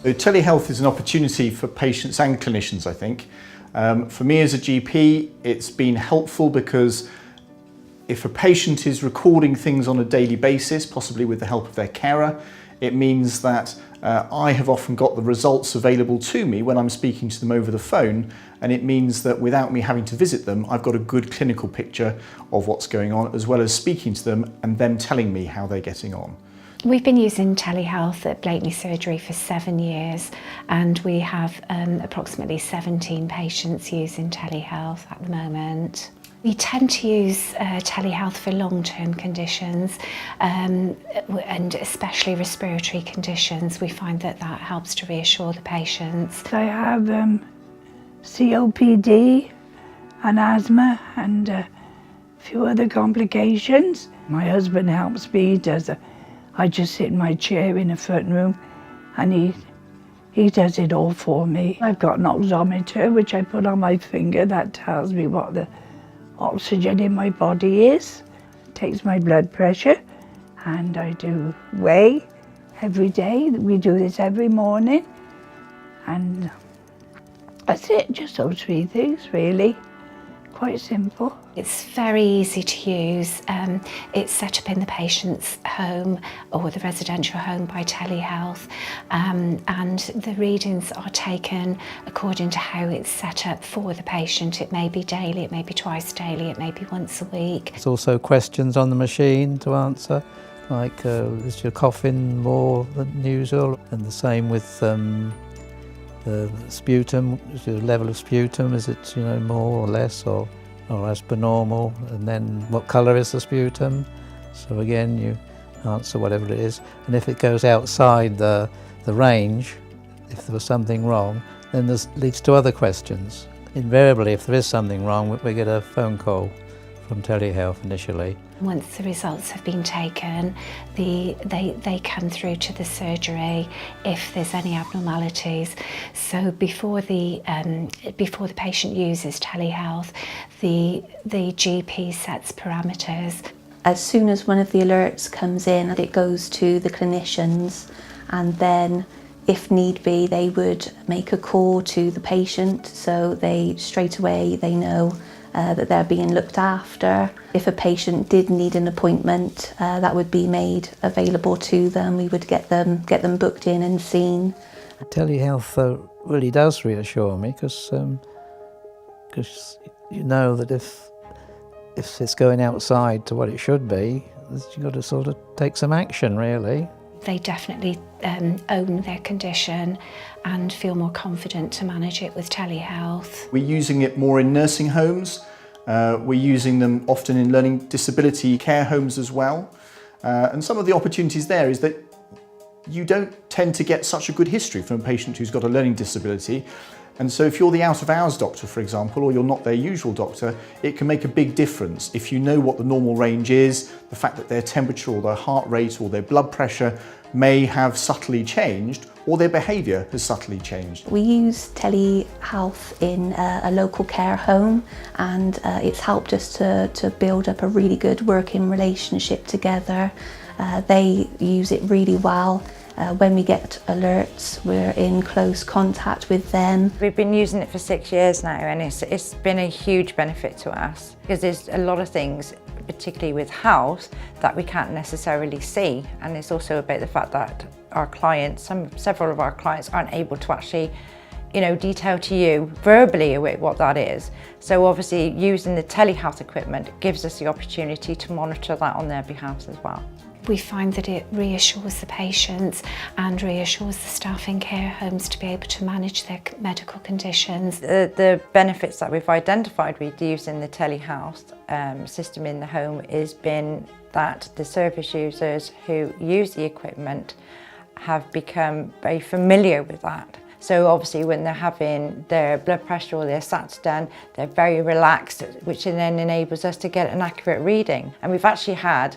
So telehealth is an opportunity for patients and clinicians, I think. For me as a GP, it's been helpful because if a patient is recording things on a daily basis, possibly with the help of their carer, it means that I have often got the results available to me when I'm speaking to them over the phone, and it means that without me having to visit them, I've got a good clinical picture of what's going on, as well as speaking to them and them telling me how they're getting on. We've been using telehealth at Blakeney Surgery for 7 years, and we have approximately 17 patients using telehealth at the moment. We tend to use telehealth for long-term conditions and especially respiratory conditions. We find that helps to reassure the patients. I have COPD and asthma and a few other complications. My husband helps me, I just sit in my chair in the front room and he does it all for me. I've got an oximeter which I put on my finger that tells me what the oxygen in my body is. It takes my blood pressure, and I do weigh every day. We do this every morning, and that's it, just those 3 things really. Quite simple. It's very easy to use. It's set up in the patient's home or the residential home by telehealth, and the readings are taken according to how it's set up for the patient. It may be daily, it may be twice daily, it may be once a week. There's also questions on the machine to answer, like is your coughing more than usual? And the same with the sputum, the level of sputum, is it more or less or as per normal? And then what colour is the sputum? So again you answer whatever it is, and if it goes outside the range, if there was something wrong, then this leads to other questions. Invariably, if there is something wrong, we get a phone call from telehealth initially. Once the results have been taken, they come through to the surgery if there's any abnormalities. So before the patient uses telehealth, the GP sets parameters. As soon as one of the alerts comes in, it goes to the clinicians, and then if need be, they would make a call to the patient, so straight away they know that they're being looked after. If a patient did need an appointment, that would be made available to them. We would get them booked in and seen. Telehealth really does reassure me, because you know that if it's going outside to what it should be, you've got to sort of take some action, really. They definitely own their condition and feel more confident to manage it with telehealth. We're using it more in nursing homes. We're using them often in learning disability care homes as well. And some of the opportunities there is that you don't tend to get such a good history from a patient who's got a learning disability. And so if you're the out-of-hours doctor, for example, or you're not their usual doctor, it can make a big difference if you know what the normal range is, the fact that their temperature or their heart rate or their blood pressure may have subtly changed, or their behaviour has subtly changed. We use telehealth in a local care home, and it's helped us to build up a really good working relationship together. They use it really well. When we get alerts, we're in close contact with them. We've been using it for 6 years now, and it's been a huge benefit to us, because there's a lot of things, particularly with health, that we can't necessarily see. And it's also about the fact that our clients, several of our clients, aren't able to actually detail to you verbally what that is. So obviously using the telehealth equipment gives us the opportunity to monitor that on their behalf as well. We find that it reassures the patients and reassures the staff in care homes to be able to manage their medical conditions. The benefits that we've identified with using the telehealth system in the home has been that the service users who use the equipment have become very familiar with that. So obviously when they're having their blood pressure or their SATs done, they're very relaxed, which then enables us to get an accurate reading. And we've actually had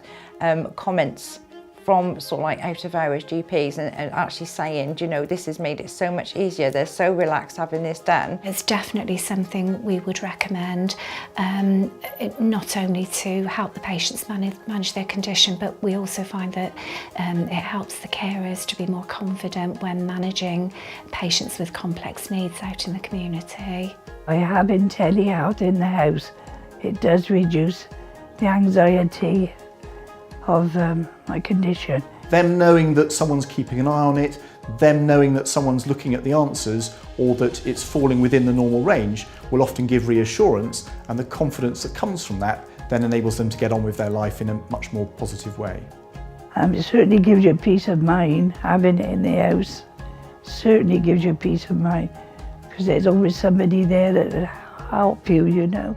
comments from sort of like out of hours GPs and actually saying, do you know, this has made it so much easier, they're so relaxed having this done. It's definitely something we would recommend, not only to help the patients manage their condition, but we also find that it helps the carers to be more confident when managing patients with complex needs out in the community. By having telehealth in the house, it does reduce the anxiety of my condition. Them knowing that someone's keeping an eye on it, them knowing that someone's looking at the answers or that it's falling within the normal range will often give reassurance, and the confidence that comes from that then enables them to get on with their life in a much more positive way. It certainly gives you peace of mind having it in the house. Certainly gives you peace of mind because there's always somebody there that will help you, you know.